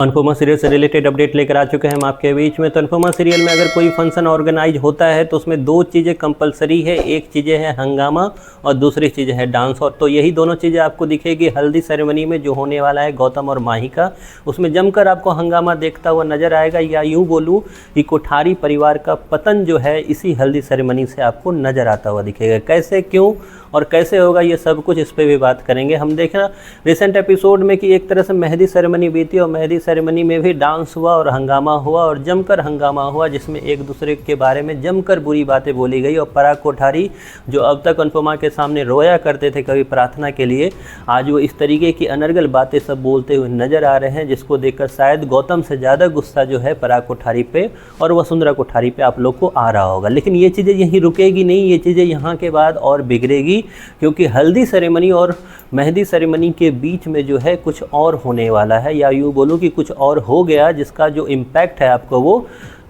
Anupama serial से related update लेकर आ चुके हैं हम आपके बीच में। तो अनुपमा सीरियल में अगर कोई फंक्शन ऑर्गेनाइज होता है तो उसमें दो चीज़ें कंपलसरी है, एक चीज़ें है हंगामा और दूसरी चीज़ है डांस। और तो यही दोनों चीज़ें आपको दिखेगी हल्दी सेरेमनी में जो होने वाला है गौतम और माही का। उसमें जमकर आपको हंगामा देखता हुआ नजर आएगा, या यूँ बोलूँ कि कोठारी परिवार का पतन जो है इसी हल्दी सेरेमनी से आपको नजर आता हुआ दिखेगा। कैसे, क्यों और कैसे होगा, ये सब कुछ इस पर भी बात करेंगे। हम देखना रिसेंट एपिसोड में कि एक तरह से मेहंदी सेरेमनी बीती और मेहंदी सेरेमनी में भी डांस हुआ और हंगामा हुआ और जमकर हंगामा हुआ, जिसमें एक दूसरे के बारे में जमकर बुरी बातें बोली गई। और पराग कोठारी जो अब तक अनुपमा के सामने रोया करते थे कभी प्रार्थना के लिए, आज वो इस तरीके की अनर्गल बातें सब बोलते हुए नजर आ रहे हैं, जिसको देखकर शायद गौतम से ज़्यादा गुस्सा जो है पराग कोठारी पे और वसुंधरा कोठारी पे आप लोग को आ रहा होगा। लेकिन ये चीज़ें यहीं रुकेगी नहीं, ये चीज़ें यहाँ के बाद और बिगड़ेगी, क्योंकि हल्दी सेरेमनी और मेहंदी सेरेमनी के बीच में जो है कुछ और होने वाला है, या यूँ बोलूँ कि कुछ और हो गया, जिसका जो इम्पैक्ट है आपको वो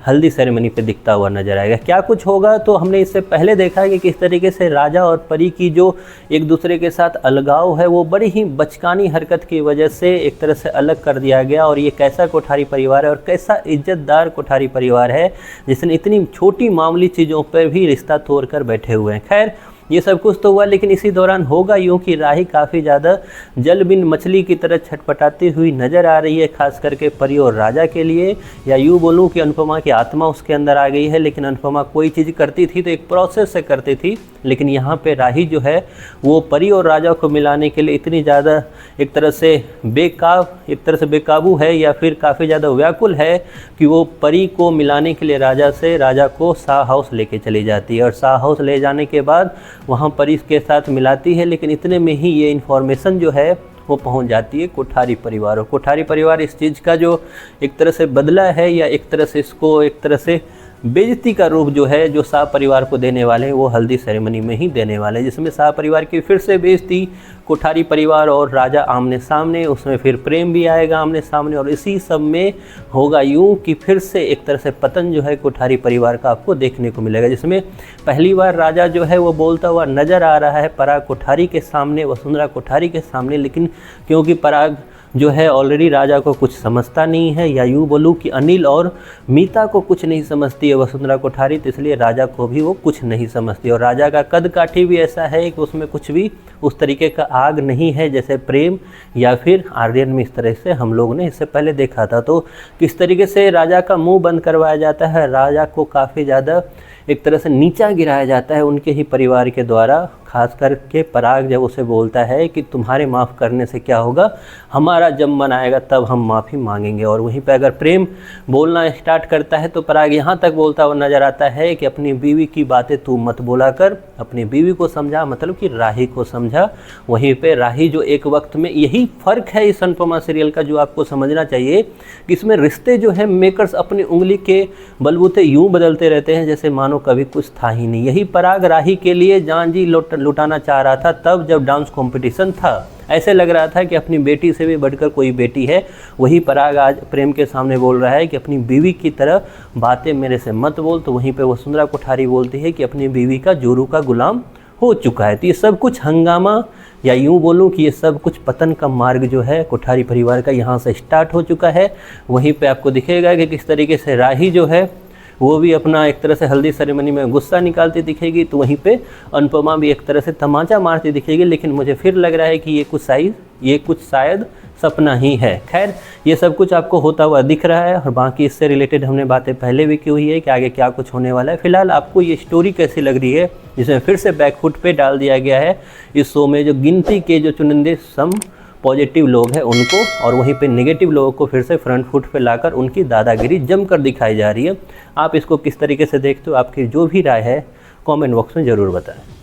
हल्दी सेरेमनी पे दिखता हुआ नजर आएगा। क्या कुछ होगा, तो हमने इससे पहले देखा है कि किस तरीके से राजा और परी की जो एक दूसरे के साथ अलगाव है वो बड़ी ही बचकानी हरकत की वजह से एक तरह से अलग कर दिया गया। और ये कैसा कोठारी परिवार है और कैसा इज्जतदार कोठारी परिवार है जिसने इतनी छोटी मामूली चीज़ों पर भी रिश्ता तोड़ कर बैठे हुए हैं। खैर, ये सब कुछ तो हुआ, लेकिन इसी दौरान होगा यूँ कि राही काफ़ी ज़्यादा जल बिन मछली की तरह छटपटाती हुई नज़र आ रही है, खास करके परी और राजा के लिए। या यूँ बोलूँ कि अनुपमा की आत्मा उसके अंदर आ गई है। लेकिन अनुपमा कोई चीज़ करती थी तो एक प्रोसेस से करती थी, लेकिन यहाँ पे राही जो है वो परी और राजा को मिलाने के लिए इतनी ज़्यादा एक तरह से बेकाबू है, या फिर काफ़ी ज़्यादा व्याकुल है कि वो परी को मिलाने के लिए राजा को शाह हाउस लेके चली जाती है। और शाह हाउस ले जाने के बाद वहाँ परी के साथ मिलाती है, लेकिन इतने में ही ये इन्फॉर्मेशन जो है वो पहुँच जाती है कोठारी परिवार। और कोठारी परिवार इस चीज़ का जो एक तरह से बदला है, या एक तरह से इसको एक तरह से बेइज्जती का रूप जो है जो शाह परिवार को देने वाले हैं वो हल्दी सेरेमनी में ही देने वाले हैं, जिसमें शाह परिवार की फिर से बेइज्जती, कोठारी परिवार और राजा आमने सामने, उसमें फिर प्रेम भी आएगा आमने सामने। और इसी सब में होगा यूँ कि फिर से एक तरह से पतन जो है कोठारी परिवार का आपको देखने को मिलेगा, जिसमें पहली बार राजा जो है वो बोलता हुआ नज़र आ रहा है पराग कोठारी के सामने, वसुंधरा कोठारी के सामने। लेकिन क्योंकि पराग जो है ऑलरेडी राजा को कुछ समझता नहीं है, या यूँ बोलूँ कि अनिल और मीता को कुछ नहीं समझती है वसुंधरा कोठारी, तो इसलिए राजा को भी वो कुछ नहीं समझती। और राजा का कद काठी भी ऐसा है कि उसमें कुछ भी उस तरीके का आग नहीं है जैसे प्रेम या फिर आर्यन में इस तरह से हम लोग ने इससे पहले देखा था। तो किस तरीके से राजा का मुंह बंद करवाया जाता है, राजा को काफ़ी ज़्यादा एक तरह से नीचा गिराया जाता है उनके ही परिवार के द्वारा। खास करके पराग जब उसे बोलता है कि तुम्हारे माफ़ करने से क्या होगा, हमारा जब मन आएगा तब हम माफ़ी मांगेंगे। और वहीं पे अगर प्रेम बोलना स्टार्ट करता है तो पराग यहाँ तक बोलता हुआ नज़र आता है कि अपनी बीवी की बातें तू मत बोला कर, अपनी बीवी को समझा, मतलब कि राही को समझा। वहीं पे राही जो एक वक्त में, यही फ़र्क है इस अनुपमा सीरियल का जो आपको समझना चाहिए कि इसमें रिश्ते जो है मेकर्स अपनी उंगली के बलबूते यूँ बदलते रहते हैं जैसे मानो कभी कुछ था ही नहीं। यही पराग राही के लिए जान जी लुटाना चाह रहा था तब जब डांस कंपटीशन था। ऐसे लग रहा था कि अपनी बेटी से भी बढ़कर कोई बेटी है। वही पराग आज प्रेम के सामने बोल रहा है कि अपनी बीवी की तरह बातें मेरे से मत बोल। तो वहीं पे वसुंधरा कोठारी बोलती है कि अपनी बीवी का जोरू का गुलाम हो चुका है। तो ये सब कुछ हंगामा, या यूँ बोलूँ कि ये सब कुछ पतन का मार्ग जो है कोठारी परिवार का यहाँ से स्टार्ट हो चुका है। वहीं पे आपको दिखेगा कि किस तरीके से राही जो है वो भी अपना एक तरह से हल्दी सेरेमनी में गुस्सा निकालती दिखेगी, तो वहीं पे अनुपमा भी एक तरह से तमाचा मारती दिखेगी। लेकिन मुझे फिर लग रहा है कि ये कुछ शायद सपना ही है। खैर, ये सब कुछ आपको होता हुआ दिख रहा है, और बाकी इससे रिलेटेड हमने बातें पहले भी की हुई है कि आगे क्या कुछ होने वाला है। फिलहाल आपको ये स्टोरी कैसी लग रही है, जिसमें फिर से बैकफुट पे डाल दिया गया है इस शो में जो गिनती के जो चुनिंदे पॉजिटिव लोग हैं उनको, और वहीं पे नेगेटिव लोगों को फिर से फ्रंट फुट पे लाकर उनकी दादागिरी जमकर दिखाई जा रही है। आप इसको किस तरीके से देखते हो, आपकी जो भी राय है कमेंट बॉक्स में ज़रूर बताएं।